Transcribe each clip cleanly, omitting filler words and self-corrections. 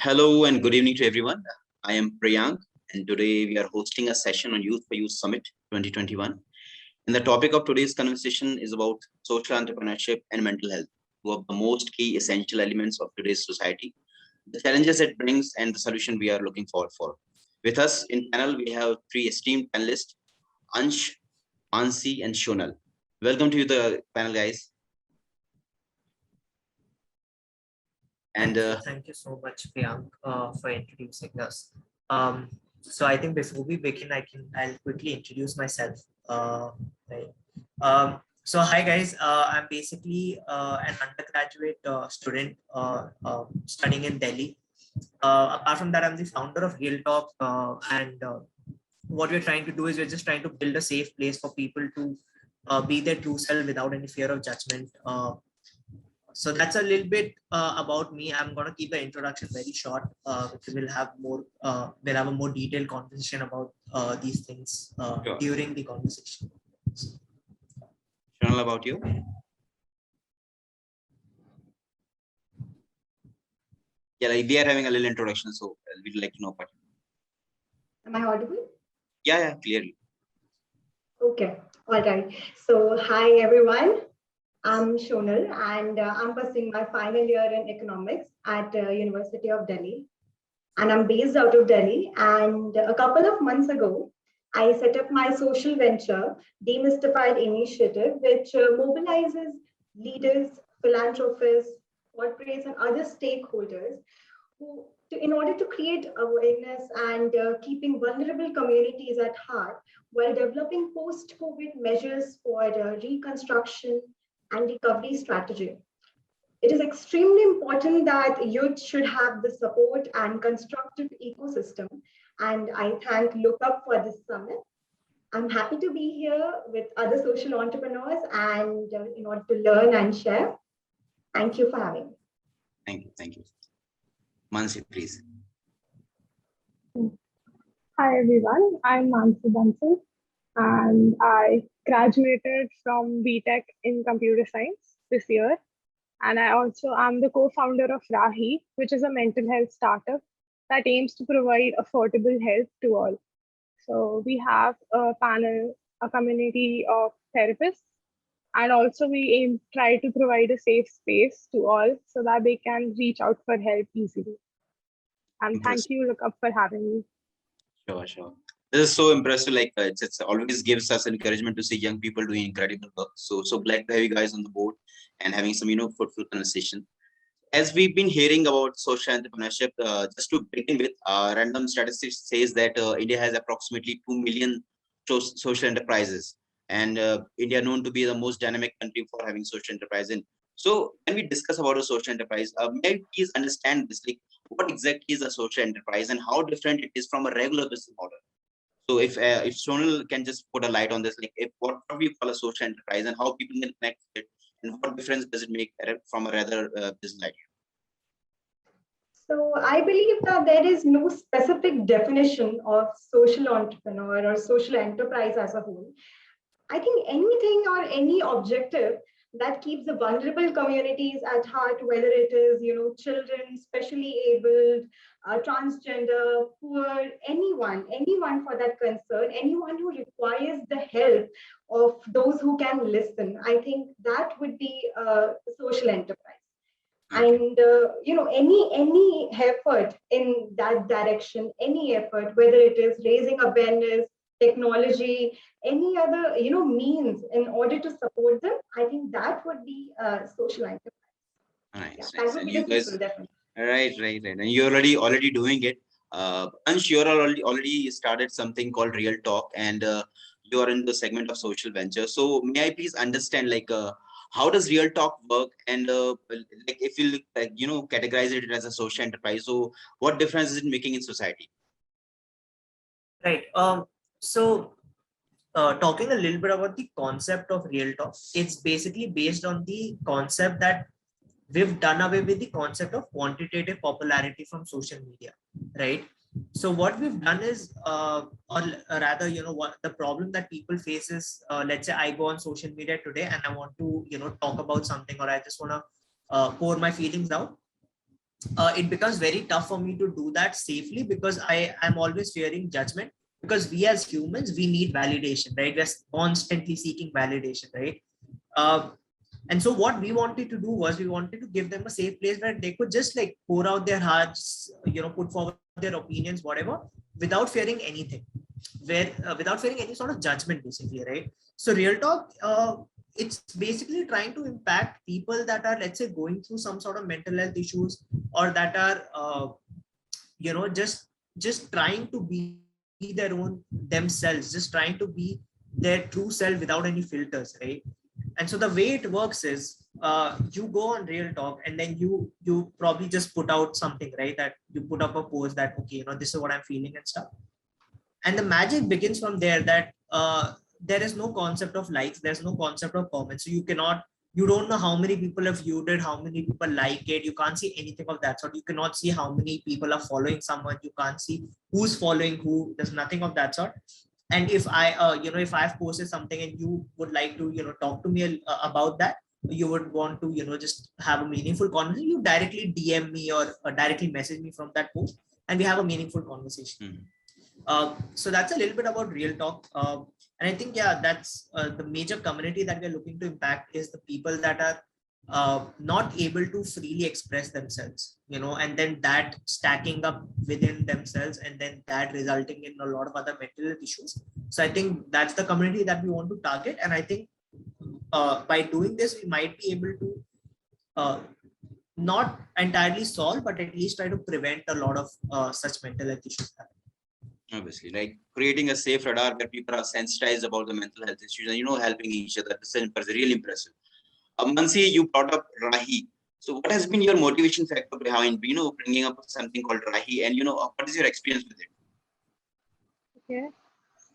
Hello and good evening to everyone. I am Priyank, and today we are hosting a session on Youth for Youth Summit 2021. And the topic of today's conversation is about social entrepreneurship and mental health, two of the most key essential elements of today's society, the challenges it brings, and the solution we are looking forward for. With us in panel, we have three esteemed panelists, Ansh, Ansi, and Shonal. Welcome to the panel, guys. And Thank you so much, Priyank, for introducing us. So I think before we begin, I'll quickly introduce myself. Right. So hi guys, I'm basically an undergraduate student studying in Delhi. Apart from that, I'm the founder of Real Talk, and what we're trying to do is we're just trying to build a safe place for people to be their true self without any fear of judgment. So that's a little bit about me. I'm going to keep the introduction very short. We'll have a more detailed conversation about these things Sure. during the conversation. Shonal, about you? Yeah, like we are having a little introduction, so we'd like to know about you. Am I audible? Yeah, clearly. Okay, all right. So, hi everyone. I'm Shonal, and I'm pursuing my final year in economics at University of Delhi. And I'm based out of Delhi. And a couple of months ago, I set up my social venture, Demystified Initiative, which mobilizes leaders, philanthropists, corporates, and other stakeholders in order to create awareness and keeping vulnerable communities at heart while developing post-COVID measures for reconstruction and recovery strategy. It is extremely important that youth should have the support and constructive ecosystem. And I thank Lookup for this summit. I'm happy to be here with other social entrepreneurs and in order to learn and share. Thank you for having me. Thank you. Mansi, please. Hi everyone, I'm Mansi Bansal and I graduated from BTech in computer science this year. And I also am the co-founder of Rahi, which is a mental health startup that aims to provide affordable health to all. So we have a panel, a community of therapists, and also we try to provide a safe space to all so that they can reach out for help easily. And thank you, Lookup, for having me. Sure. This is so impressive. Like it's always gives us encouragement to see young people doing incredible work. So glad to have you guys on the board and having some fruitful conversation. As we've been hearing about social entrepreneurship, just to begin with, random statistics says that India has approximately 2 million social enterprises, and India known to be the most dynamic country for having social enterprise. And so when we discuss about a social enterprise, may I please understand this, like what exactly is a social enterprise and how different it is from a regular business model? So if Shonal can just put a light on this, like what do we call a social enterprise and how people can connect with it, and what difference does it make from a rather business idea? So I believe that there is no specific definition of social entrepreneur or social enterprise as a whole. I think anything or any objective that keeps the vulnerable communities at heart, whether it is, children, specially abled, transgender, poor, anyone for that concern, anyone who requires the help of those who can listen, I think that would be a social enterprise. And any effort in that direction, any effort, whether it is raising awareness, technology, any other means in order to support them, I think that would be social enterprise. Nice. That would be the people, definitely. Right. And you're already doing it. I'm sure already started something called Real Talk, and you are in the segment of social venture. So may I please understand, like, how does Real Talk work, and like if you categorize it as a social enterprise, so what difference is it making in society? Right. So talking a little bit about the concept of Real Talk, it's basically based on the concept that we've done away with the concept of quantitative popularity from social media, right? So what we've done is, or rather, what the problem that people face is, let's say I go on social media today and I want to, talk about something, or I just want to pour my feelings out. it becomes very tough for me to do that safely because I am always fearing judgment, because we as humans, we need validation, right? We're constantly seeking validation, right? uh, and so what we wanted to do was we wanted to give them a safe place where they could just like pour out their hearts, put forward their opinions, whatever, without fearing anything, without fearing any sort of judgment, basically, right? So Real Talk, it's basically trying to impact people that are, let's say, going through some sort of mental health issues, or that are, just trying to be their own themselves, just trying to be their true self without any filters, right? And so the way it works is, you go on Real Talk, and then you probably just put out something, right? That you put up a post that, okay, this is what I'm feeling and stuff. And the magic begins from there, that there is no concept of likes, there's no concept of comments. So you don't know how many people have viewed it, how many people like it. You can't see anything of that sort. You cannot see how many people are following someone. You can't see who's following who. There's nothing of that sort. And if if I've posted something and you would like to, talk to me about that, you would want to, just have a meaningful conversation, you directly DM me, or directly message me from that post, and we have a meaningful conversation. Mhm. So that's a little bit about Real Talk. And I think, yeah, that's the major community that we're looking to impact, is the people that are not able to freely express themselves, and then that stacking up within themselves, and then that resulting in a lot of other mental health issues. So I think that's the community that we want to target. And I think by doing this, we might be able to uh, not entirely solve, but at least try to prevent a lot of such mental health issues. Obviously, like creating a safe radar where people are sensitized about the mental health issues and helping each other. This is really impressive. Mansi, you brought up Rahi. So, what has been your motivation factor behind bringing up something called Rahi, and what is your experience with it? Okay.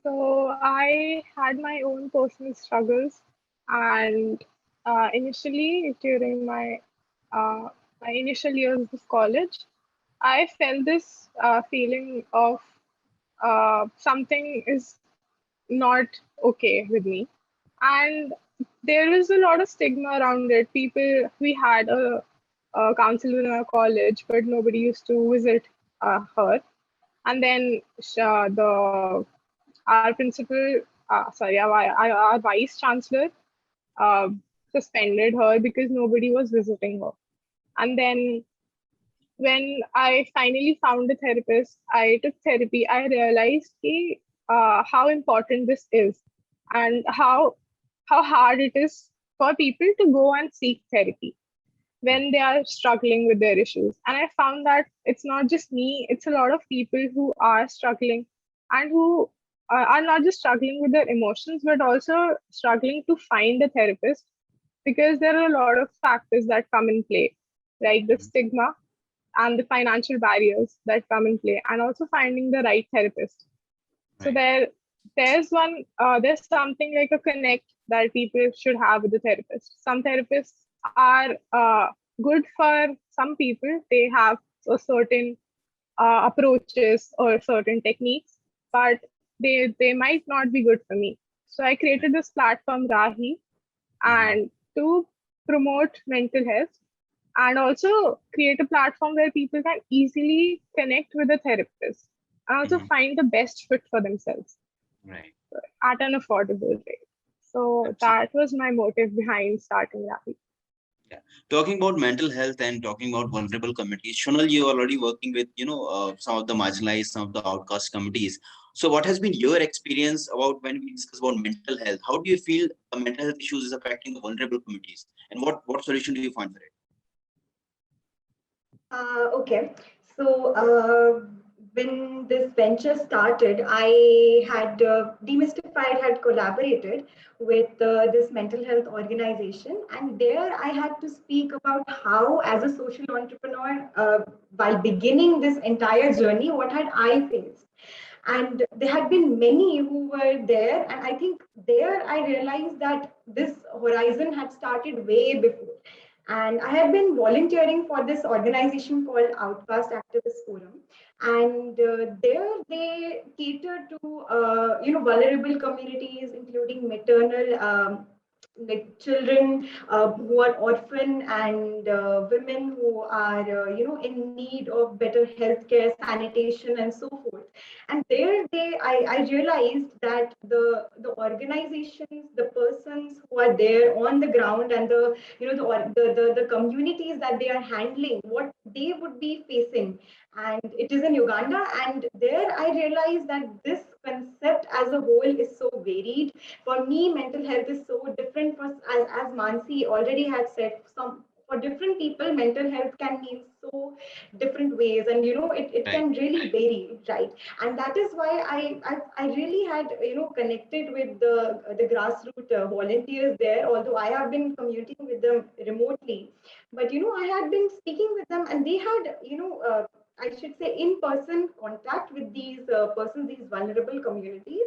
So I had my own personal struggles, and initially during uh, my initial years of college, I felt this feeling of something is not okay with me, and there was a lot of stigma around it. We had a counselor in our college, but nobody used to visit her. And then our principal, our vice chancellor, uh, suspended her because nobody was visiting her. And then when I finally found a therapist, I took therapy. I realized how important this is, and how hard it is for people to go and seek therapy when they are struggling with their issues. And I found that it's not just me, it's a lot of people who are struggling, and who are not just struggling with their emotions, but also struggling to find a therapist, because there are a lot of factors that come in play, like the stigma and the financial barriers that come in play, and also finding the right therapist. So Right. there's something like a connect that people should have with the therapist. Some therapists are good for some people. They have a certain approaches or certain techniques, but they might not be good for me. So I created this platform Rahi, and to promote mental health, and also create a platform where people can easily connect with a therapist, and also Mhm. find the best fit for themselves Right. at an affordable rate. So Absolutely. that was my motive behind starting Rahi. Yeah. Talking about mental health and talking about vulnerable communities, Shonal, you're already working with, some of the marginalized, some of the outcast communities. So what has been your experience about when we discuss about mental health? How do you feel mental health issues is affecting the vulnerable communities? And what solution do you find for it? Okay. So when this venture started, I had demystified, had collaborated with this mental health organization, and there I had to speak about how, as a social entrepreneur, while beginning this entire journey, what had I faced. And there had been many who were there, and I think there I realized that this horizon had started way before. And I had been volunteering for this organization called Outcast Activist Forum, and there they cater to vulnerable communities, including maternal like children who are orphan, and women who are in need of better healthcare, sanitation, and so forth. And there I realized that the organizations, the persons who are there on the ground, and the the communities that they are handling, what they would be facing. And it is in Uganda, and there I realized that this concept as a whole is so varied. For me, mental health is so different. For, as Mansi already had said, some for different people, mental health can mean so different ways, and it Right. can really vary, right? And that is why I really had connected with the grassroots volunteers there. Although I have been commuting with them remotely, but I had been speaking with them, and they had I should say in person contact with these persons, these vulnerable communities,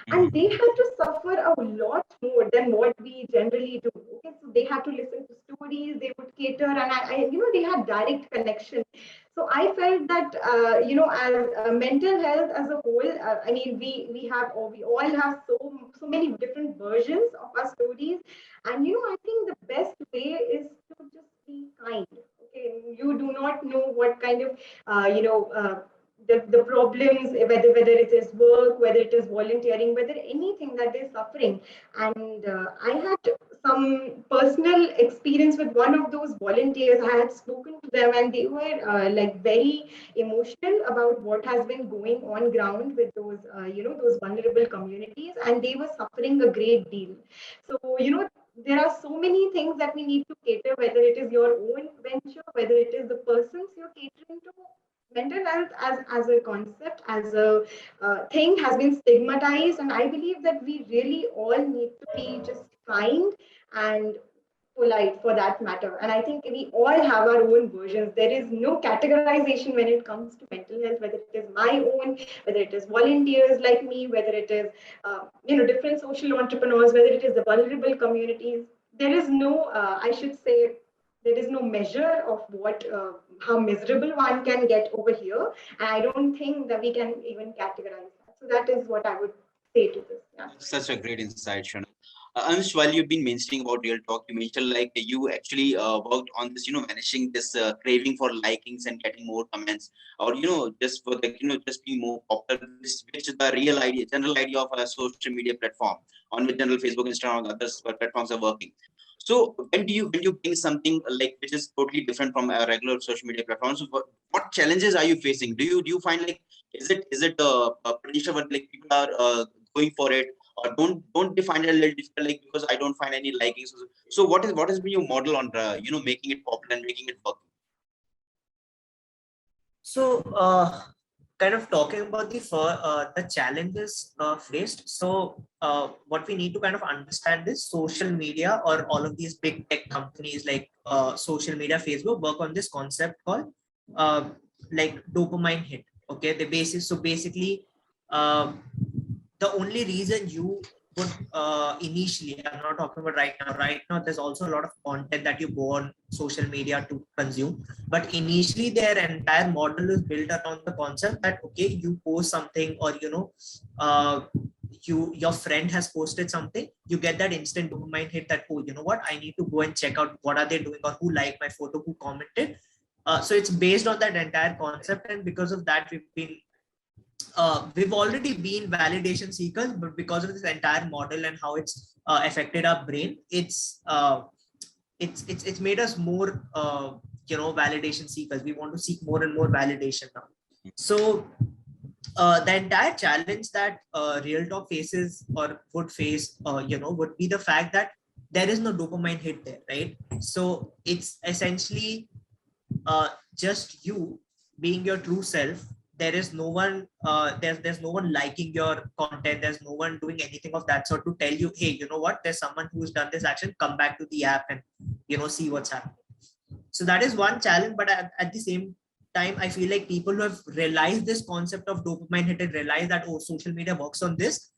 and Mhm. they had to suffer a lot more than what we generally do. Okay, so they had to listen to stories, they would cater, and they had direct connection. So I felt that as mental health as a whole, I mean, we have, or we all have so many different versions of our stories, and I think the best way is to just be kind. Okay, you do not know what kind of the problems, whether it is work, whether it is volunteering, whether anything that they're suffering. And I had some personal experience with one of those volunteers. I had spoken to them, and they were like very emotional about what has been going on ground with those those vulnerable communities, and they were suffering a great deal. So there are so many things that we need to cater, whether it is your own venture, whether it is the persons you're catering to. Mental health as a concept, as a thing, has been stigmatized, and I believe that we really all need to be just kind and polite, for that matter. And I think we all have our own versions. There is no categorization when it comes to mental health, whether it is my own, whether it is volunteers like me, whether it is different social entrepreneurs, whether it is the vulnerable communities. There is no I should say, there is no measure of what how miserable one can get over here, and I don't think that we can even categorize that. So that is what I would say to this. Yeah. Such a great insight, Shana. Anish, while you've been mentioning about Real Talk, you mentioned like you actually worked on this, managing this craving for likings and getting more comments, or just for the, just be more popular, which is the real idea, general idea of a social media platform on which general Facebook, Instagram, and others platforms are working. So when you bring something like which is totally different from a regular social media platforms, what challenges are you facing? Do you find like is it a pressure where like people are going for it, or don't they find it a little difficult, like because I don't find any likings? So what has been your model on making it popular and making it work? So, kind of talking about the challenges faced. So, what we need to kind of understand is social media, or all of these big tech companies like social media, Facebook, work on this concept called uh, like dopamine hit. Okay, basically, uh, the only reason you would initially, I'm not talking about right now. Right now, there's also a lot of content that you go on social media to consume, but initially their entire model is built around the concept that okay, you post something, or uh, your friend has posted something, you get that instant dopamine hit that, oh, you know what, I need to go and check out what are they doing, or who liked my photo, who commented. So it's based on that entire concept, and because of that we've already been validation seekers, but because of this entire model and how it's affected our brain, it's made us more validation seekers. We want to seek more and more validation now. So the entire challenge that Real Talk faces, or would face, would be the fact that there is no dopamine hit there, right? So it's essentially just you being your true self. There is no one there's no one liking your content, there's no one doing anything of that sort to tell you, hey, you know what, there's someone who's done this action, come back to the app and see what's happening. So that is one challenge, but at the same time, I feel like people who have realized this concept of dopamine hit and realize that, oh, social media works on this,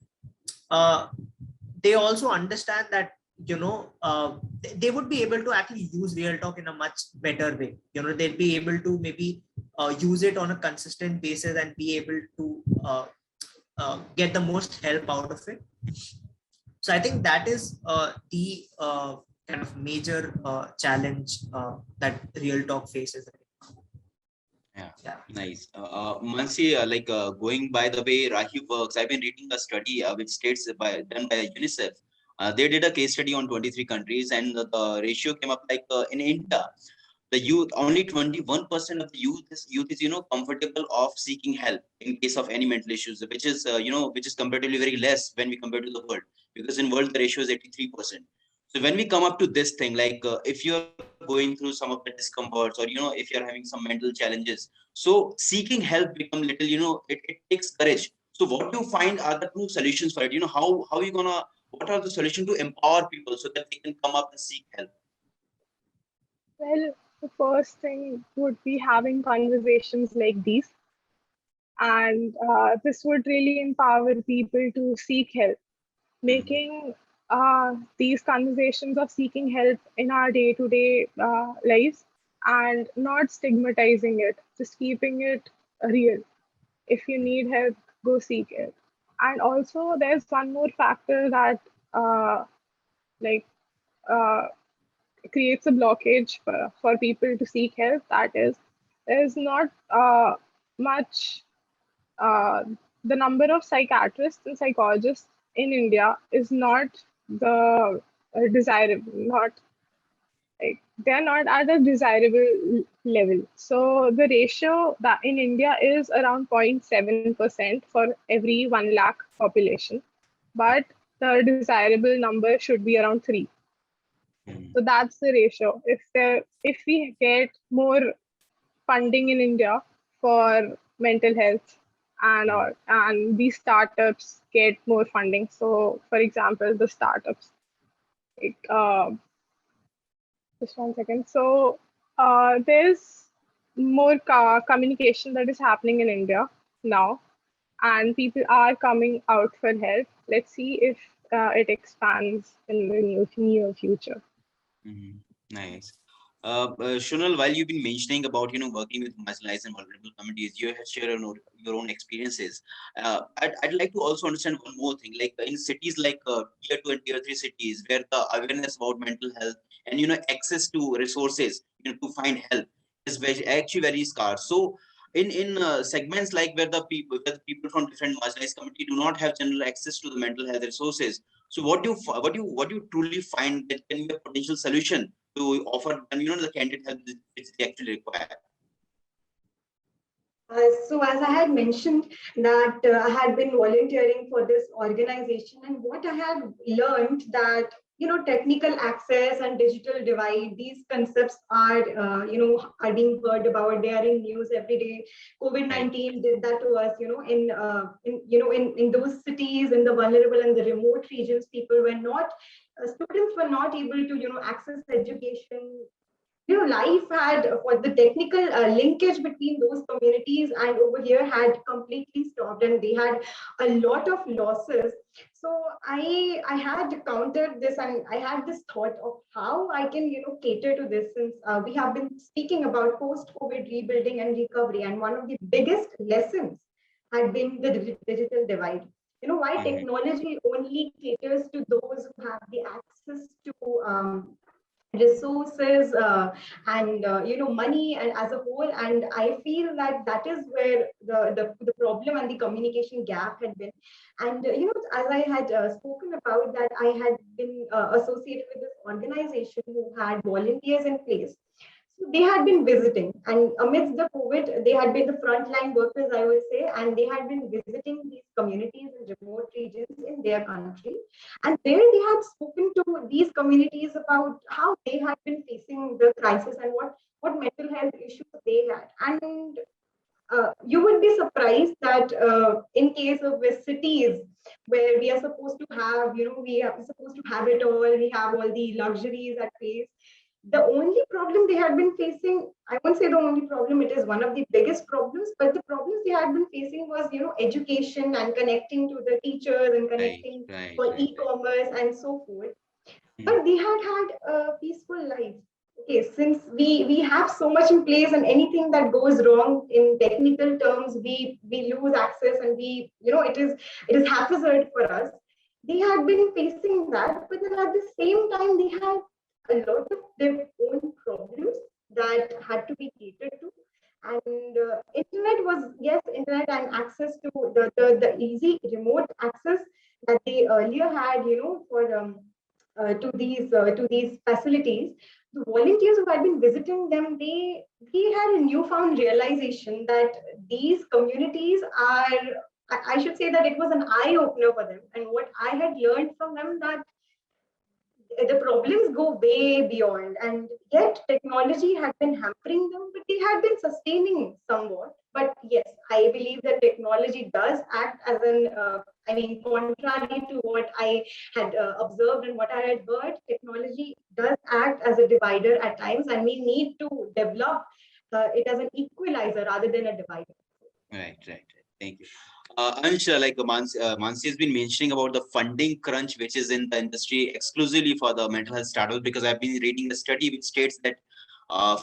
uh, they also understand that they would be able to actually use Real Talk in a much better way. They'll be able to maybe use it on a consistent basis and be able to get the most help out of it. So I think that is the kind of major challenge that Real Talk faces. Yeah, Yeah. nice. Mansi, going by the way Rahi works, I've been reading a study which states done by UNICEF. They did a case study on 23 countries, and the ratio came up like in India, the youth, only 21% of the youth is comfortable of seeking help in case of any mental issues, which is which is comparatively very less when we compare to the world, because in world the ratio is 83%. So when we come up to this thing, if you're going through some of the discomforts, or if you're having some mental challenges, so seeking help become little, it takes courage. So what do you find are the true solutions for it? How are you gonna, what are the solutions to empower people so that they can come up and seek help? Well, the first thing would be having conversations like these, and this would really empower people to seek help. Making these conversations of seeking help in our day-to-day lives and not stigmatizing it, just keeping it real. If you need help, go seek it. And also, there's one more factor that like uh, creates a blockage for people to seek help. That is, there's not much uh, the number of psychiatrists and psychologists in India is not the desirable, not like they're not at a desirable level. So the ratio that in India is around 0.7% for every 1 lakh population, but the desirable number should be around 3. So that's the ratio. If we get more funding in India for mental health, and these startups get more funding. So, for example, the startups, like, just 1 second. So, there's more communication that is happening in India now, and people are coming out for help. Let's see if it expands in the near future. Nice. Shunal, while you've been mentioning about working with marginalized and vulnerable communities, you have shared your own experiences. I'd like to also understand one more thing. Like in cities like tier 2 and tier 3 cities, where the awareness about mental health and access to resources to find help is actually very scarce. So in segments like where the people from different marginalized community do not have general access to the mental health resources. So what do you truly find that can be a potential solution to offer them, the candidate help which they actually require? So as I had mentioned that I had been volunteering for this organization, and what I had learned that technical access and digital divide, these concepts are are being heard about. They are in news every day. COVID-19 did that to us. In those cities, in the vulnerable and the remote regions, people were not students were not able to access education. Life had for the technical linkage between those communities and over here had completely stopped, and they had a lot of losses. So I had countered this, and I had this thought of how I can cater to this, since we have been speaking about post-COVID rebuilding and recovery, and one of the biggest lessons had been the digital divide. Why technology only caters to those who have the access to resources and money and as a whole, and I feel that that is where the problem and the communication gap had been. And as I had spoken about, that I had been associated with this organization who had volunteers in place. So they had been visiting, and amidst the COVID, they had been the frontline workers, I would say, and they had been visiting these communities in remote regions in their country. And there they had spoken to these communities about how they had been facing the crisis and what mental health issues they had. And you would be surprised that in case of cities where we are supposed to have, we are supposed to have it all, we have all the luxuries at place. The only problem they had been facing, I won't say the only problem, it is one of the biggest problems, but the problems they had been facing was, education and connecting to the teachers and connecting for e-commerce and so forth. But they had had a peaceful life. Okay, since we have so much in place, and anything that goes wrong in technical terms, we lose access, and we it is haphazard for us. they had been facing that, but then at the same time, they had a lot of their own problems that had to be catered to. And internet was, yes, internet and access to the easy remote access that they earlier had, for to these facilities. The volunteers who had been visiting them, they had a newfound realization that these communities are, I should say that it was an eye opener for them. And what I had learned from them, that the problems go way beyond, and yet technology had been hampering them, but they had been sustaining somewhat. But yes, I believe that technology does act as an contrary to what I had observed and what I had heard, technology does act as a divider at times, and we need to develop it as an equalizer rather than a divider. Right. Thank you. Ansh, like Mansi has been mentioning about the funding crunch, which is in the industry exclusively for the mental health startups, because I've been reading a study which states that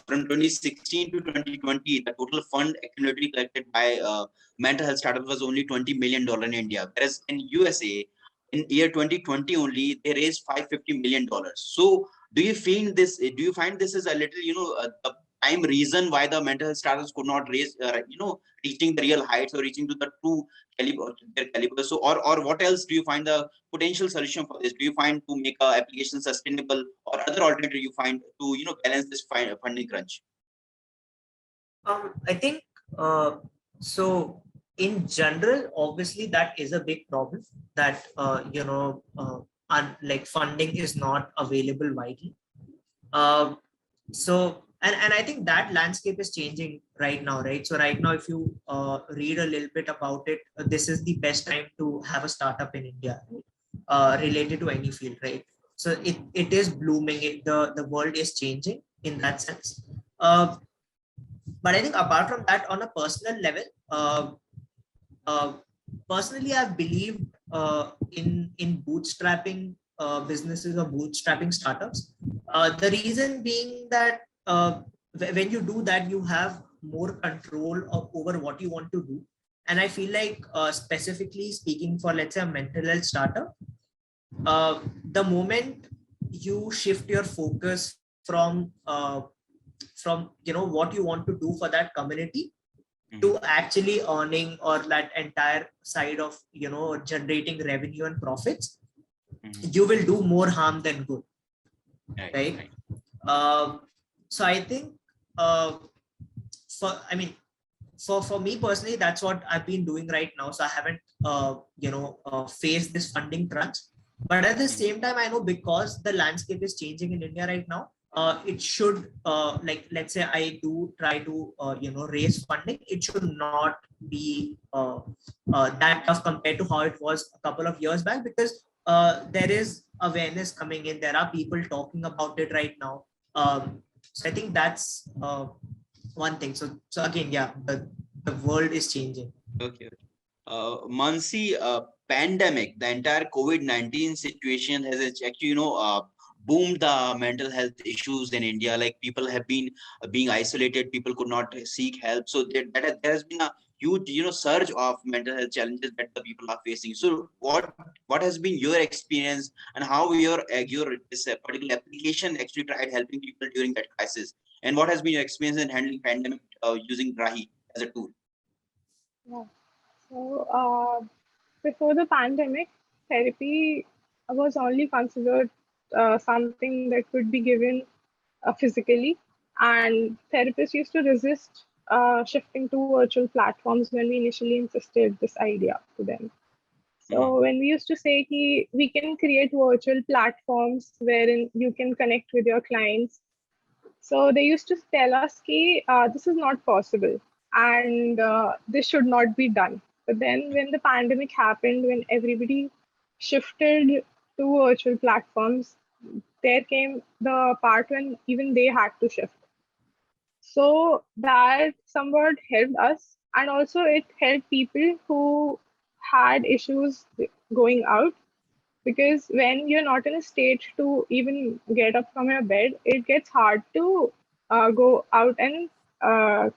from 2016 to 2020, the total fund accumulatively collected by mental health startups was only $20 million in India, whereas in USA, in year 2020 only, they raised $550 million. So, do you feel this? Do you find this is a little, the prime reason why the mental health startups could not raise, reaching the real heights or reaching to the true caliber, their caliber? So, or what else do you find the potential solution for this? Do you find to make a application sustainable, or other alternative you find to balance this funding crunch? I think so. In general, obviously, that is a big problem. That like funding is not available widely. And I think that landscape is changing right now, right? So right now, if you read a little bit about it, this is the best time to have a startup in India, related to any field, right? So it is blooming. The world is changing in that sense. But I think apart from that, on a personal level, uh, personally, I've believed in bootstrapping businesses or bootstrapping startups. The reason being that when you do that, you have more control over what you want to do. And I feel like specifically speaking for, let's say, a mental health startup, the moment you shift your focus from what you want to do for that community to actually earning, or that entire side of generating revenue and profits, you will do more harm than good, right? So I think for me personally, that's what I've been doing right now. So I haven't faced this funding crunch, but at the same time, I know because the landscape is changing in India right now, it should like, let's say I do try to raise funding, it should not be that tough compared to how it was a couple of years back, because there is awareness coming in, there are people talking about it right now. So I think that's one thing. So again, yeah, the world is changing. Okay. Mansi, pandemic, the entire COVID-19 situation has actually, boomed the mental health issues in India. Like, people have been being isolated, people could not seek help. So there has been a huge, surge of mental health challenges that the people are facing. So what has been your experience, and how your this particular application actually tried helping people during that crisis? And what has been your experience in handling pandemic using Rahi as a tool? Yeah. So before the pandemic, therapy was only considered something that could be given physically, and therapists used to resist shifting to virtual platforms when we initially insisted this idea to them. So when we used to say we can create virtual platforms wherein you can connect with your clients, so they used to tell us this is not possible, and this should not be done. But then when the pandemic happened, when everybody shifted to virtual platforms, there came the part when even they had to shift. So that somewhat helped us, and also it helped people who had issues going out, because when you're not in a state to even get up from your bed, it gets hard to go out and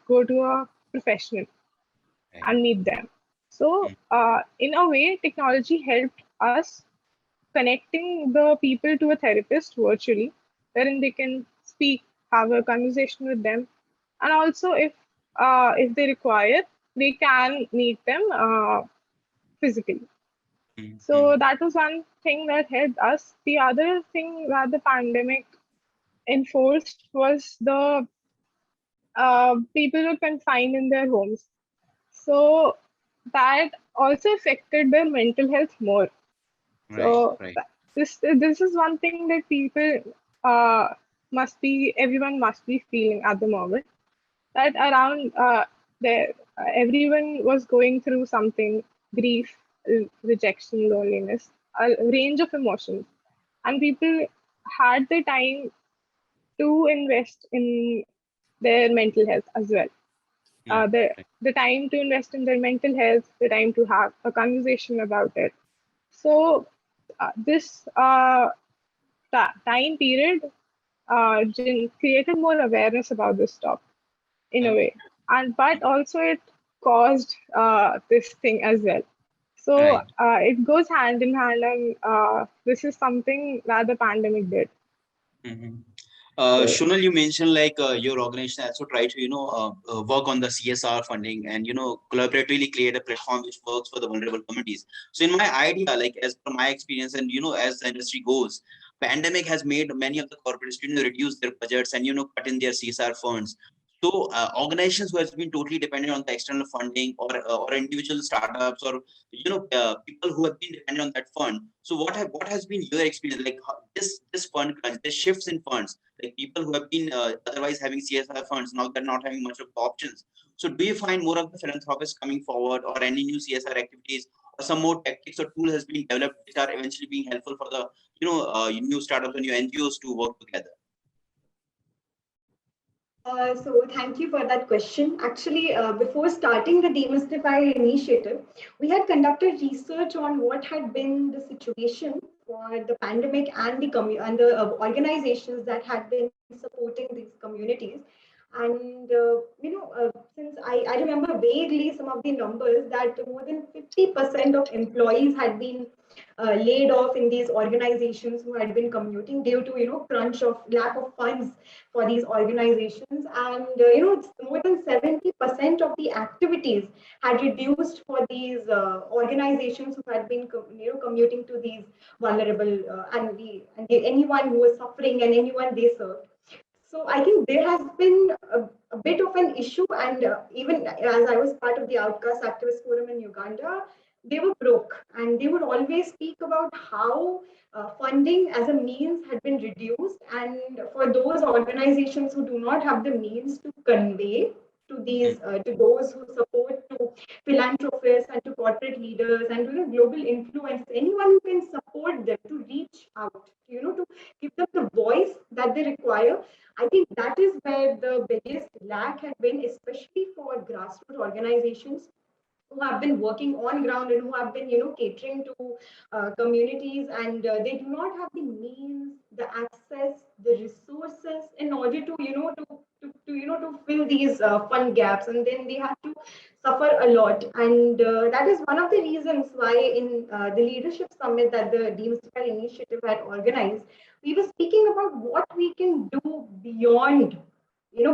go to a professional and meet them. So in a way, technology helped us connecting the people to a therapist virtually, wherein they can speak, have a conversation with them, and also if they require, they can meet them physically. So that was one thing that helped us. The other thing that the pandemic enforced was the people were confined in their homes. So that also affected their mental health more. Right, So right. this is one thing that people everyone must be feeling at the moment. That around there everyone was going through something, grief, rejection, loneliness, a range of emotions, and people had the time to invest in their mental health as well. Yeah, The right. time to invest in their mental health, the time to have a conversation about it. So this time period created more awareness about this topic in a Okay. way, and but also it caused this thing as well. So Right. it goes hand in hand, and this is something that the pandemic did. Mm-hmm. So Shonal, you mentioned like your organization also try to work on the CSR funding and collaboratively create a platform which works for the vulnerable communities. So in my idea, like as per my experience, and as the industry goes, pandemic has made many of the corporates reduce their budgets and cut in their CSR funds. So organizations who has been totally dependent on the external funding, or individual startups, or people who have been dependent on that fund. So what has been your experience, like this fund crunch, this shifts in funds, like people who have been otherwise having CSR funds, now they're not having much of the options. So do you find more of the philanthropists coming forward, or any new CSR activities, or some more tactics or tools has been developed which are eventually being helpful for the new startups and new NGOs to work together? So thank you for that question. Actually, before starting the Demystify initiative, we had conducted research on what had been the situation for the pandemic and the organizations that had been supporting these communities. And since I remember vaguely some of the numbers that more than 50% of employees had been laid off in these organizations who had been commuting due to crunch of lack of funds for these organizations. And it's more than 70% of the activities had reduced for these organizations who had been commuting to these vulnerable and anyone who was suffering and anyone they served. So I think there has been a bit of an issue, and even as I was part of the Outcast Activist Forum in Uganda, they were broke, and they would always speak about how funding as a means had been reduced, and for those organizations who do not have the means to convey to these to those who support, to philanthropists and to corporate leaders and to global influence, anyone who can support them to reach out, to give them the voice that they require. I think that is where the biggest lack has been, especially for grassroots organizations who have been working on ground and who have been, catering to communities, and they do not have the means, the access, the resources in order to, to fill these fund gaps, and then they have to suffer a lot. And that is one of the reasons why in the leadership summit that the Demystify initiative had organized, we were speaking about what we can do beyond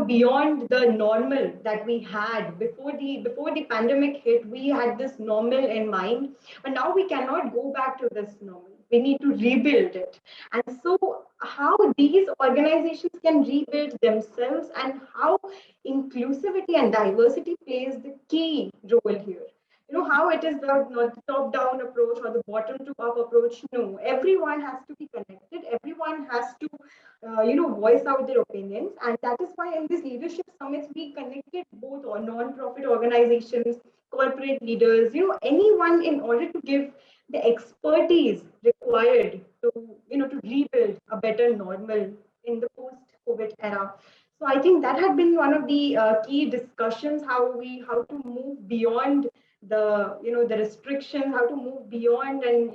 beyond the normal that we had before the pandemic hit. We had this normal in mind, but now we cannot go back to this normal. We need to rebuild it. And so how these organizations can rebuild themselves, and how inclusivity and diversity plays the key role here. How it is not the top down approach or the bottom to up approach. No, everyone has to be connected, everyone has to voice out their opinions. And that is why in these leadership summits, we connected both non-profit organizations, corporate leaders, anyone, in order to give the expertise required to, to rebuild a better normal in the post-COVID era. So I think that had been one of the key discussions, how to move beyond the restrictions, how to move beyond and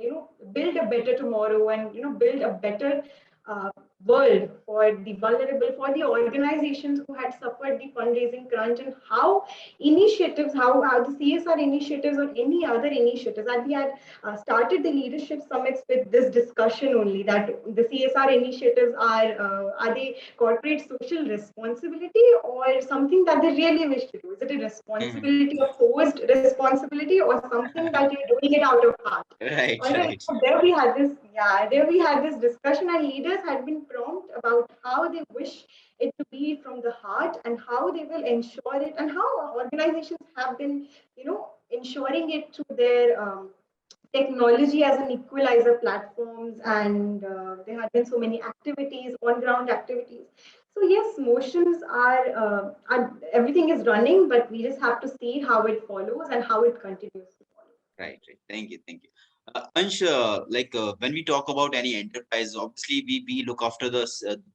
build a better tomorrow, and build a better uh, world, for the vulnerable, for the organizations who had suffered the fundraising crunch, and how initiatives, how the CSR initiatives or any other initiatives, and we had started the leadership summits with this discussion only, that the CSR initiatives are they corporate social responsibility or something that they really wish to do? Is it a responsibility, a forced responsibility, or something that you're doing it out of heart? Right, All right. right. So there we had this, yeah, there we had this discussion, and leaders had been prompt about how they wish it to be from the heart and how they will ensure it, and how organizations have been, ensuring it through their technology as an equalizer platforms, and there have been so many activities, on ground activities. So yes, motions are everything is running, but we just have to see how it follows and how it continues to follow. Right, right. Thank you, thank you. Ansh, when we talk about any enterprise, obviously we look after the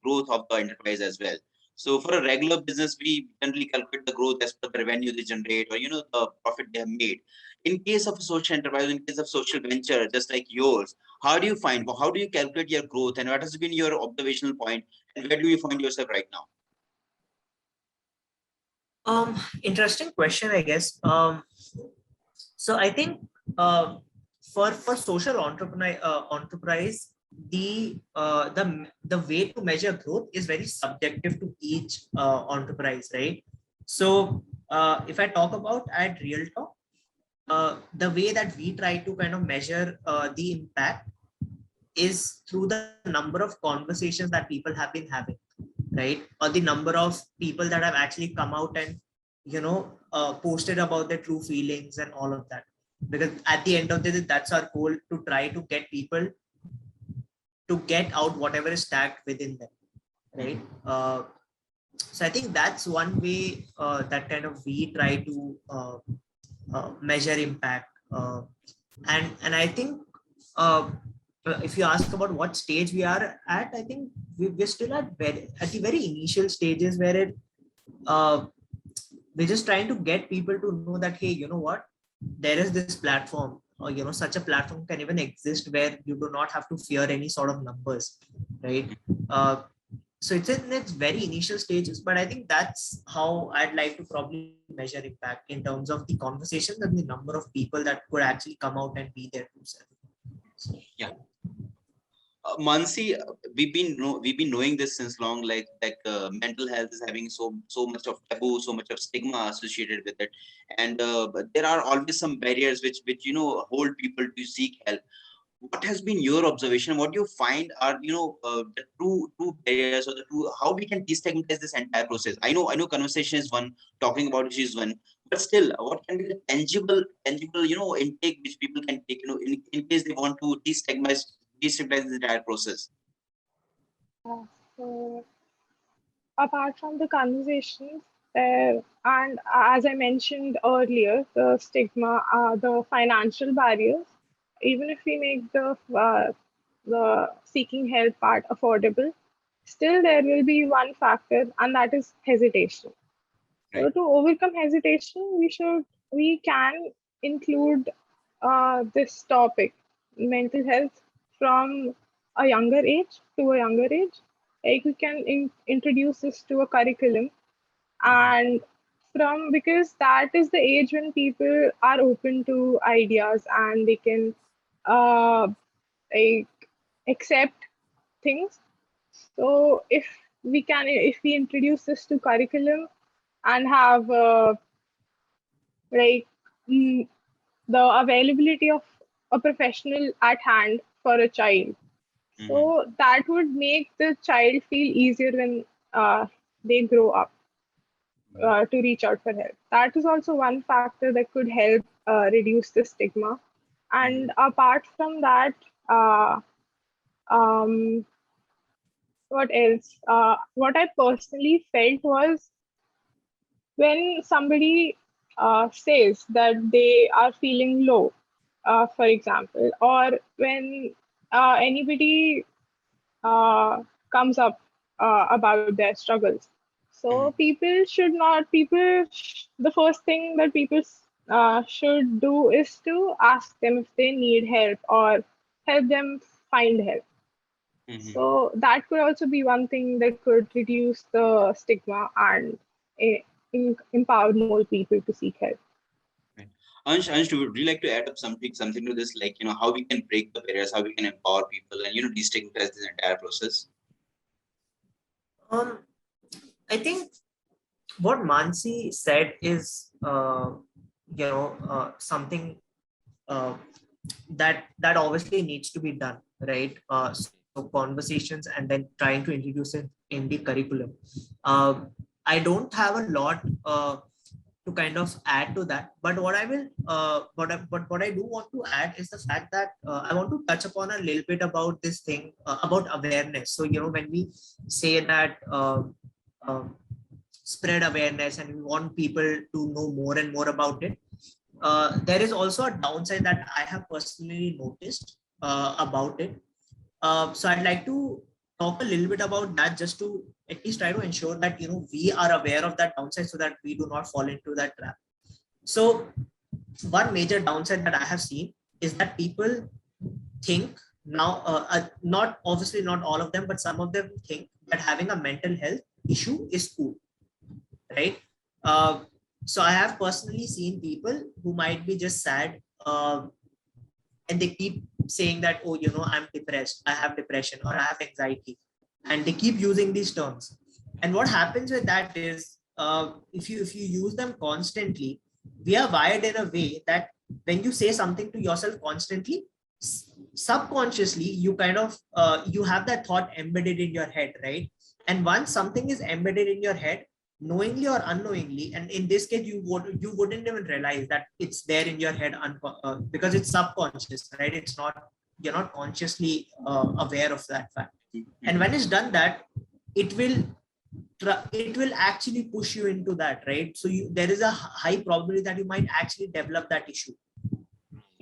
growth of the enterprise as well. So for a regular business, we generally calculate the growth as per the revenue they generate, or the profit they have made. In case of a social enterprise, in case of social venture, just like yours, how do you calculate your growth, and what has been your observational point, and where do you find yourself right now? Interesting question, I guess. So I think for social enterprise, the way to measure growth is very subjective to each enterprise, right? So if I talk about at Real Talk, the way that we try to kind of measure the impact is through the number of conversations that people have been having, right? Or the number of people that have actually come out and posted about their true feelings and all of that. Because at the end of the day, that's our goal, to try to get people to get out whatever is tagged within them, right? So I think that's one way that kind of we try to measure impact. And I think if you ask about what stage we are at, I think we're still at the very initial stages, where we're just trying to get people to know that, hey, you know what, there is this platform, or such a platform can even exist, where you do not have to fear any sort of numbers, right? So it's in its very initial stages, but I think that's how I'd like to probably measure impact, in terms of the conversations and the number of people that could actually come out and be there to serve. So, yeah. Mansi, we've been knowing this since long. Mental health is having so much of taboo, so much of stigma associated with it, and but there are always some barriers which hold people to seek help. What has been your observation? What do you find are the true barriers, or the true, how we can destigmatize this entire process? I know conversation is one, talking about it is one, but still, what can be the tangible intake which people can take in case they want to destigmatize the entire process? So apart from the conversations, and as I mentioned earlier, the stigma, the financial barriers, even if we make the seeking help part affordable, still there will be one factor, and that is hesitation. So Right. to overcome hesitation, we can include this topic, mental health, from a younger age to a younger age. Like we can introduce this to a curriculum, and because that is the age when people are open to ideas, and they can uh, like accept things. So if we introduce this to curriculum and have like the availability of a professional at hand for a child, so that would make the child feel easier when they grow up to reach out for help. That is also one factor that could help reduce the stigma. And apart from that, um, what else? What I personally felt was, when somebody says that they are feeling low, for example, or when anybody comes up about their struggles. So the first thing that people should do is to ask them if they need help, or help them find help. Mhm. So that could also be one thing that could reduce the stigma and empower more people to seek help. Ansh, would you like to add up something to this, like, how we can break the barriers, how we can empower people and, destigmatize this entire process? I think what Mansi said is, something uh, that obviously needs to be done, right? So conversations and then trying to introduce it in the curriculum. I don't have a lot to kind of add to that, but what I will, what I do want to add is the fact that I want to touch upon a little bit about this thing about awareness. So when we say that um, spread awareness and we want people to know more and more about it, there is also a downside that I have personally noticed about it. So I'd like to talk a little bit about that, just to at least try to ensure that we are aware of that downside so that we do not fall into that trap. So one major downside that I have seen is that people think now, not obviously not all of them, but some of them think that having a mental health issue is cool, right? Uh, so I have personally seen people who might be just sad, and they keep saying that, oh, I'm depressed, I have depression, or I have anxiety, and they keep using these terms. And what happens with that is, if you use them constantly, we are wired in a way that when you say something to yourself constantly, subconsciously you kind of you have that thought embedded in your head, right? And once something is embedded in your head, knowingly or unknowingly, and in this case you wouldn't even realize that it's there in your head because it's subconscious, right? It's not, you're not consciously aware of that fact. And when it's done that, it will actually push you into that, right? So there is a high probability that you might actually develop that issue.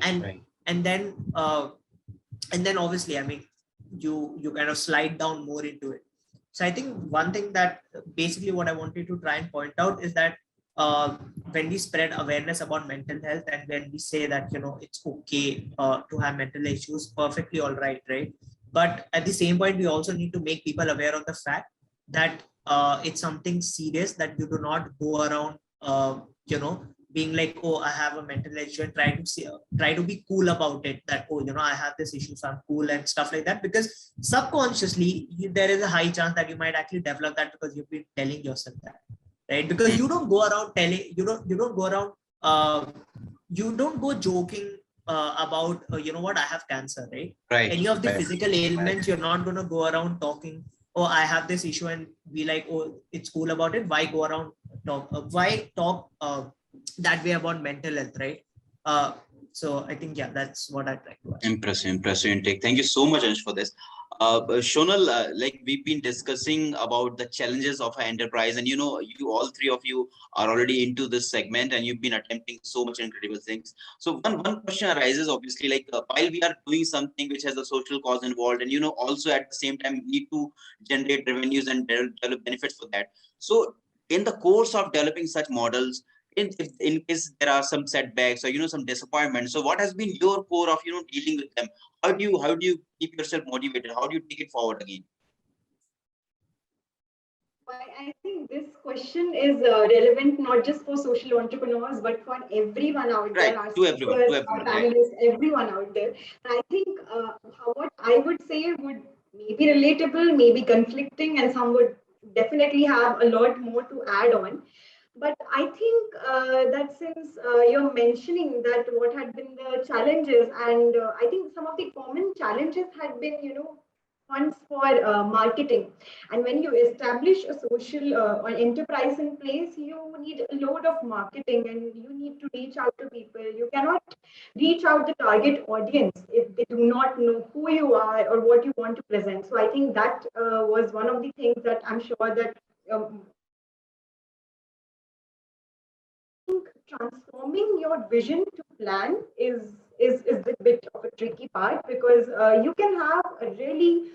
And Right. and then obviously, I mean, you kind of slide down more into it. So I think one thing that basically what I wanted to try and point out is that when we spread awareness about mental health, and when we say that it's okay to have mental issues, perfectly all right, right? But at the same point, we also need to make people aware of the fact that it's something serious, that you do not go around being like, oh, I have a mental issue, and try to be cool about it, that, oh, I have this issue, so I'm cool and stuff like that, because subconsciously there is a high chance that you might actually develop that because you've been telling yourself that, right? Because you don't go around telling, you don't go around you don't go joking about what, I have cancer, right? Right. Any of the Right. physical ailments, you're not going to go around talking, oh, I have this issue, and be like, oh, it's cool about it. Why go around why talk that way about mental health, right? So I think, yeah, that's what I'd like to add. Impressive intake. Thank you so much, Ansh, for this. Shonal, like we've been discussing about the challenges of an enterprise, and you all three of you are already into this segment, and you've been attempting so much incredible things. So one question arises, obviously, like while we are doing something which has a social cause involved, and also at the same time we need to generate revenues and develop benefits for that. So in the course of developing such models, in case there are some setbacks or some disappointments, so what has been your core of dealing with them? How do you keep yourself motivated? How do you take it forward again? I think this question is relevant not just for social entrepreneurs, but for everyone out Right, there, our to everyone, speakers, our right. panelists, everyone out there. I think what I would say would maybe relatable, maybe conflicting, and some would definitely have a lot more to add on. But I think that since you're mentioning that what had been the challenges, and I think some of the common challenges had been, funds for marketing. And when you establish a social or enterprise in place, you need a load of marketing, and you need to reach out to people. You cannot reach out the target audience if they do not know who you are or what you want to present. So I think that was one of the things that I'm sure that transforming your vision to plan is a bit of a tricky part, because you can have a really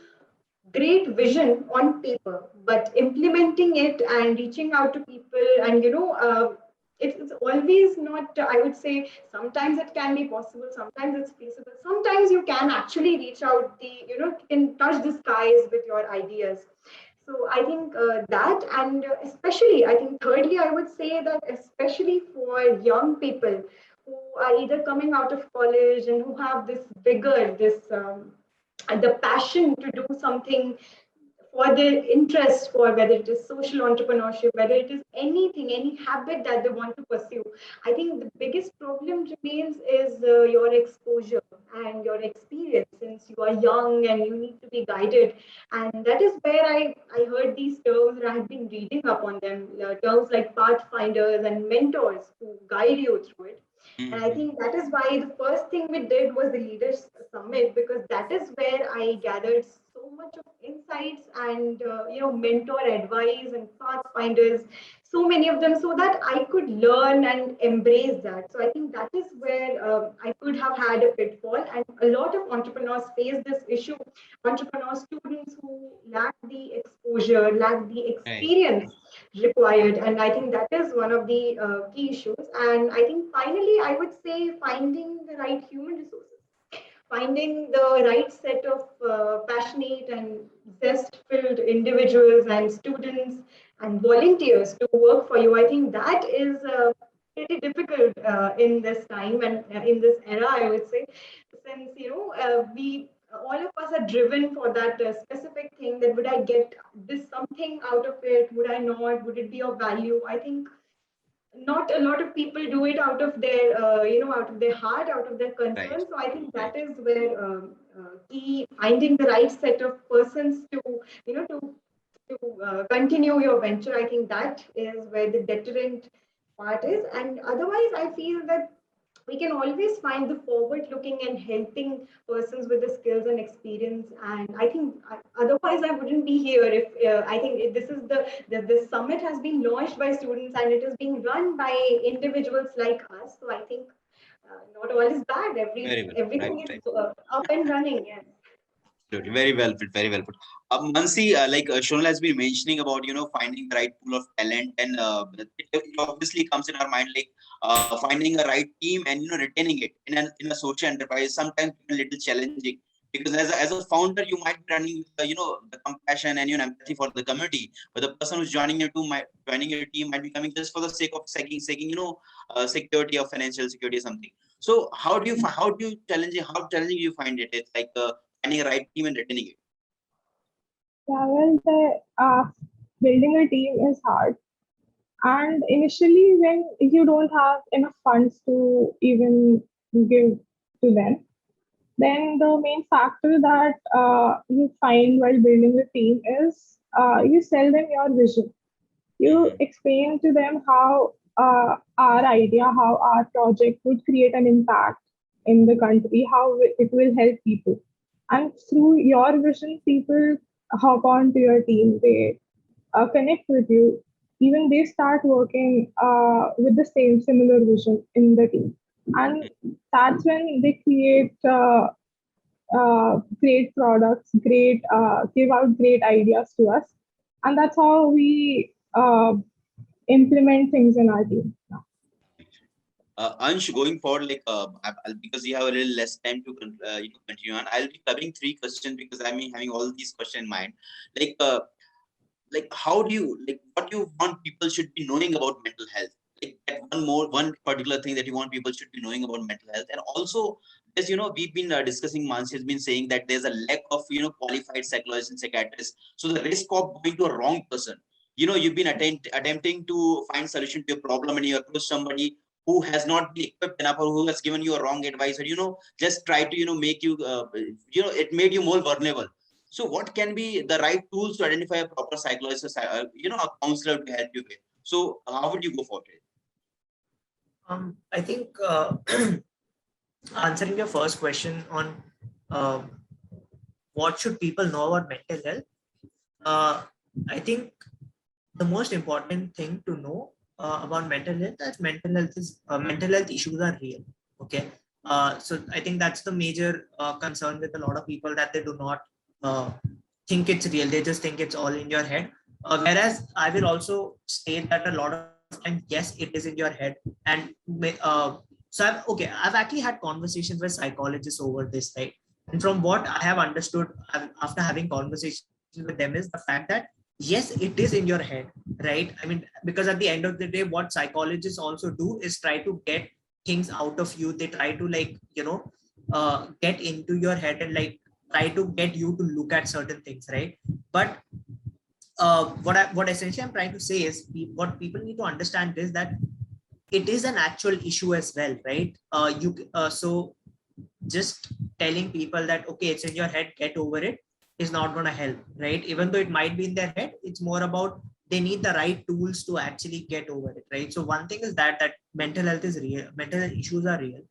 great vision on paper, but implementing it and reaching out to people and it's always not, I would say, sometimes it can be possible, sometimes it's feasible, sometimes you can actually reach out can touch the skies with your ideas. So I think that, and especially, I think thirdly, I would say that especially for young people who are either coming out of college and who have this vigor, this the passion to do something for their interest, for whether it is social entrepreneurship, whether it is anything, any habit that they want to pursue. I think the biggest problem remains is your exposure and your experience, since you are young and you need to be guided. And that is where I heard these terms and I have been reading up on them, terms like pathfinders and mentors who guide you through it. And I Mhm. think that is why the first thing we did was the Leaders Summit, because that is where I gathered so much of insights and mentor advice and pathfinders, so many of them, so that I could learn and embrace that. So I think that is where I could have had a pitfall, and a lot of entrepreneurs face this issue. Entrepreneur students who lack the exposure, lack the Right. experience required, and I think that is one of the key issues. And I think finally I would say finding the right human resources, finding the right set of passionate and zest filled individuals and students and volunteers to work for you. I think that is pretty difficult in this time and in this era, I would say, since we all of us are driven for that specific thing, that would I get this something out of it, would I not, would it be of value. I think not a lot of people do it out of their out of their heart, out of their Right. concern. So I think Right. that is where key, finding the right set of persons to continue your venture. I think that is where the deterrent part is. And otherwise I feel that we can always find the forward looking and helping persons with the skills and experience. And I think otherwise I wouldn't be here. If I think this is the summit has been launched by students and it is being run by individuals like us. So I think not all is bad. Very well. Right. Everything is Right. up and running. Yes. Absolutely. Very well put. Very well put. Mansi, Shonal has been mentioning about, finding the right pool of talent, and it obviously comes in our mind, like finding a right team and, retaining it in a social enterprise. Sometimes a little challenging, because as a founder, you might be running with, the compassion and, empathy for the community, but the person who's joining your team might be coming just for the sake of seeking, security or financial security or something. So how challenging you find it? It's like finding a right team and retaining it. Yeah, well, building a team is hard. And initially, when you don't have enough funds to even give to them, then the main factor that you find while building a team is you sell them your vision. You Mhm. explain to them how our idea, how our project would create an impact in the country, how it will help people. And through your vision, people hop on to your team, they connect with you. Even they start working with the same similar vision in the team. And that's when they create great products, give out great ideas to us. And that's how we implement things in our team. Ansh, going forward, like because you have a little less time to continue on, I'll be covering 3 questions because I'm having all these questions in mind. Like, how do you, like, what do you want people should be knowing about mental health? Like that one particular thing that you want people should be knowing about mental health. And also, as we've been discussing, Mansi has been saying that there's a lack of qualified psychologists and psychiatrists. So the risk of going to a wrong person. You've been attempting to find solution to a problem, and you approach somebody who has not been equipped enough, or who has given you a wrong advice, or just try to make you it made you more vulnerable. So what can be the right tools to identify a proper psychologist, a counselor to help you with? So how would you go for it? I think answering your first question on uh, what should people know about mental health, I think the most important thing to know about mental health is mental health issues are real. Okay, so I think that's the major concern with a lot of people, that they do not think it's real. They just think it's all in your head. Whereas I will also state that a lot of time, yes, it is in your head. And I've actually had conversations with psychologists over this, right? And from what I have understood after having conversations with them is the fact that yes, it is in your head, right? I mean, because at the end of the day, what psychologists also do is try to get things out of you. They try to get into your head and like try to get you to look at certain things, right? But what essentially I'm trying to say is what people need to understand is that it is an actual issue as well, right? So just telling people that okay, it's in your head, get over it, is not going to help, right? Even though it might be in their head, it's more about they need the right tools to actually get over it, right? So one thing is that mental health is real, mental health issues are real.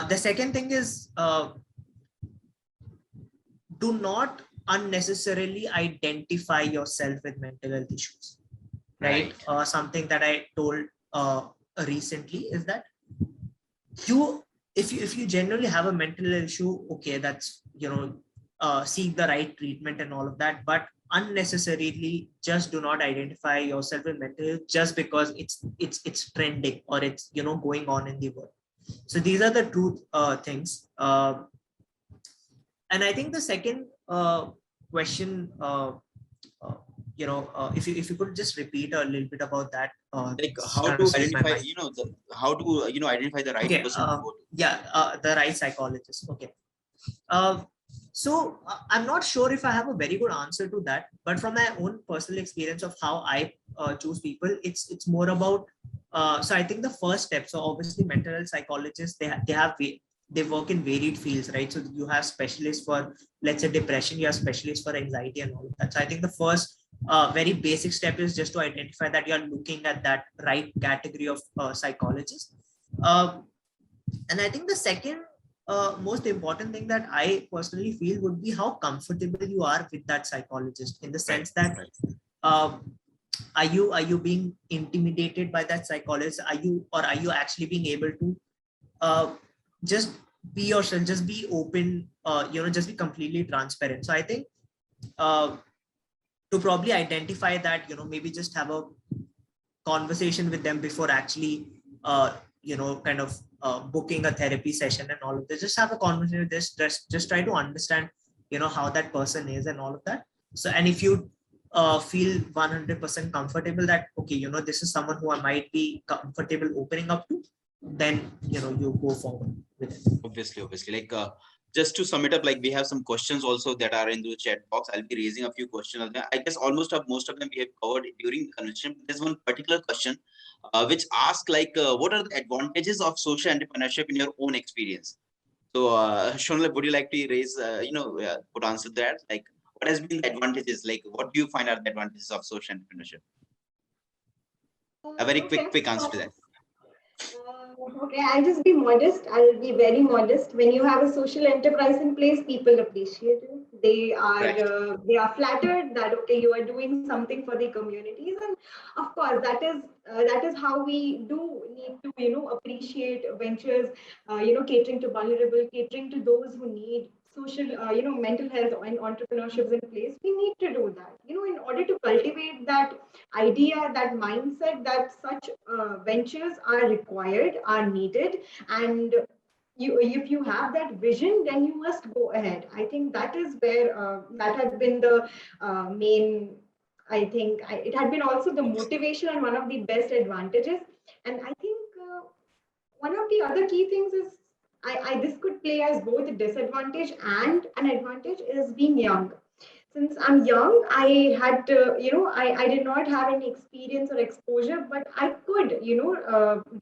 The second thing is do not unnecessarily identify yourself with mental health issues, right? Something that I told recently is that if you generally have a mental issue, okay, that's seek the right treatment and all of that, but unnecessarily just do not identify yourself with mental health just because it's trending or it's going on in the world. So these are the two things. And I think the second question, if you could just repeat a little bit about that. Like how to identify, identify the right Okay, person to go to. the right psychologist. Okay. So I'm not sure if I have a very good answer to that, but from my own personal experience of how I choose people, it's more about. So I think the first step. So obviously, mental health psychologists they work in varied fields, right? So you have specialists for, let's say, depression, you have specialists for anxiety and all of that. So I think the first very basic step is just to identify that you're looking at that right category of psychologist. And I think the second most important thing that I personally feel would be how comfortable you are with that psychologist, in the sense that are you being intimidated by that psychologist? Are you actually being able to just be yourself, just be open, just be completely transparent. So I think to probably identify that, maybe just have a conversation with them before actually booking a therapy session and all of this. Just have a conversation with this, just try to understand how that person is and all of that. So, and if you feel 100% comfortable that okay, this is someone who I might be comfortable opening up to, then you go forward with it. Obviously, like just to sum it up, like we have some questions also that are in the chat box. I'll be raising a few questions. I guess most of them we have covered during the conversation. There's one particular question which asks like what are the advantages of social entrepreneurship in your own experience? So Shonal, would you like to raise would answer that? Like what has been the advantages? Like what do you find are the advantages of social entrepreneurship? A very quick answer to that. Okay, I'll just be modest. I'll be very modest. When you have a social enterprise in place, people appreciate you. They are flattered that okay, you are doing something for the communities, and of course, that is how we do need to appreciate ventures. Catering to vulnerable, catering to those who need social, mental health and entrepreneurships in place. We need to do that. In order to cultivate that idea, that mindset, that such ventures are required, are needed, and if you have that vision, then you must go ahead. I think that is where that has been the main. I think it had been also the motivation and one of the best advantages. And I think one of the other key things is this could play as both a disadvantage and an advantage is being young. Since I'm young, I had to, I did not have any experience or exposure, but I could,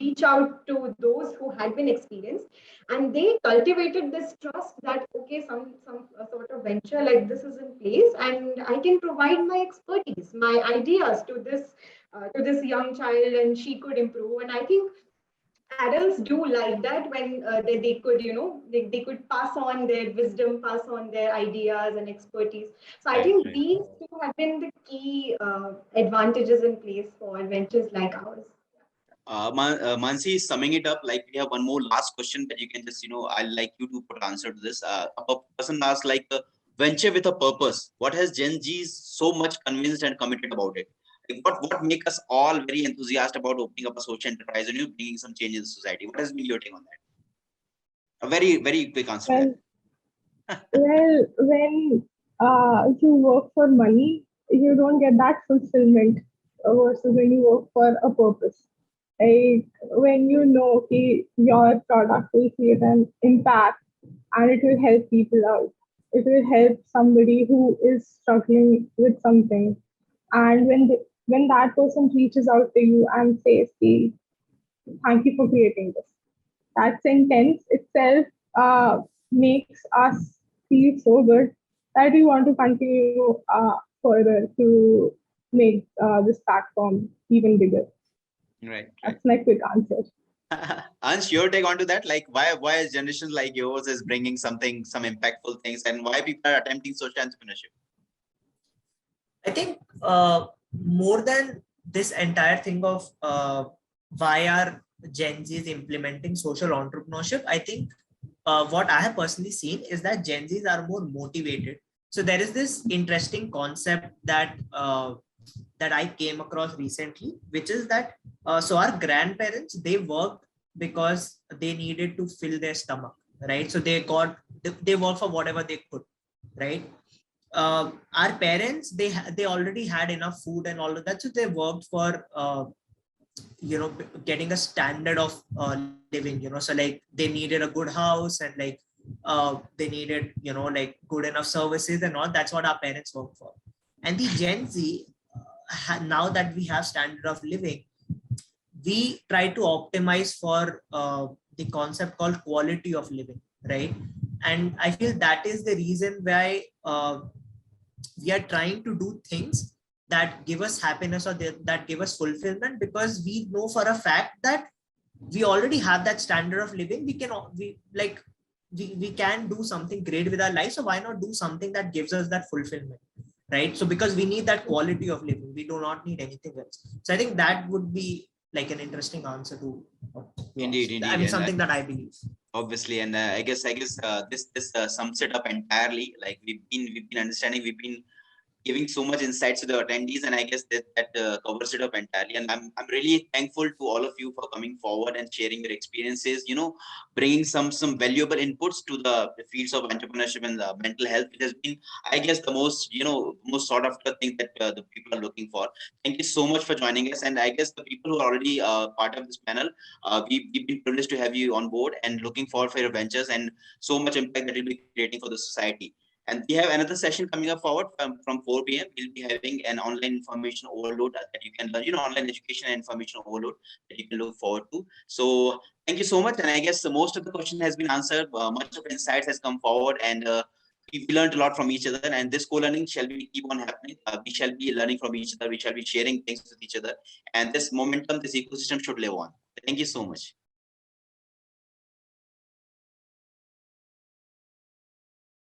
reach out to those who had been experienced, and they cultivated this trust that okay, some sort of venture like this is in place, and I can provide my expertise, my ideas to this young child, and she could improve. And I think adults do like that when they could they could pass on their wisdom, pass on their ideas and expertise. So I think these two have been the key advantages in place for ventures like ours. Mansi, summing it up, like we have one more last question that you can just I'd like you to put answer to this. A person asked like venture with a purpose, what has Gen Z's so much convinced and committed about it? what make us all very enthusiastic about opening up a social enterprise and bringing some change in the society? What has been your take on that? A very, very quick answer. Well, when you work for money, you don't get that fulfillment versus when you work for a purpose. Like when you know, okay, your product will create an impact and it will help people out. It will help somebody who is struggling with something. And when that person reaches out to you and says, hey, thank you for creating this, that sentence itself makes us feel so good that we want to continue further to make this platform even bigger. Right. That's my quick answer. Ansh, your take onto that? Like, why is generations like yours is bringing some impactful things, and why people are attempting social entrepreneurship? I think more than this entire thing of why are Gen Z is implementing social entrepreneurship, I think what I have personally seen is that Gen Zs are more motivated. So there is this interesting concept that that I came across recently, which is that so our grandparents, they worked because they needed to fill their stomach, right? So they worked for whatever they could, right? Our parents, they already had enough food and all of that, so they worked for getting a standard of living, so like they needed a good house and like they needed like good enough services and all. That's what our parents worked for. And the Gen Z, now that we have standard of living, we try to optimize for the concept called quality of living, right? And I feel that is the reason why we are trying to do things that give us happiness or that give us fulfillment, because we know for a fact that we already have that standard of living. We can do something great with our life, so why not do something that gives us that fulfillment, right? So because we need that quality of living, we do not need anything else. So I think that would be like an interesting answer to Indeed. I mean, something that I believe. Obviously, and I guess this sums it up entirely. Like we've been understanding, we've been giving so much insights to the attendees, and I guess that covers it up entirely. And I'm really thankful to all of you for coming forward and sharing your experiences, bringing some valuable inputs to the fields of entrepreneurship and mental health. It has been, I guess, the most sought after thing that the people are looking for. Thank you so much for joining us. And I guess the people who are already part of this panel, we've been privileged to have you on board and looking forward for your ventures and so much impact that you'll be creating for the society. And we have another session coming up forward from 4 p.m. We'll be having an online information overload that you can learn, online education and information overload that you can look forward to. So thank you so much. And I guess most of the question has been answered. Much of insights has come forward, and we learned a lot from each other. And this co-learning shall be keep on happening. We shall be learning from each other. We shall be sharing things with each other. And this momentum, this ecosystem should live on. Thank you so much.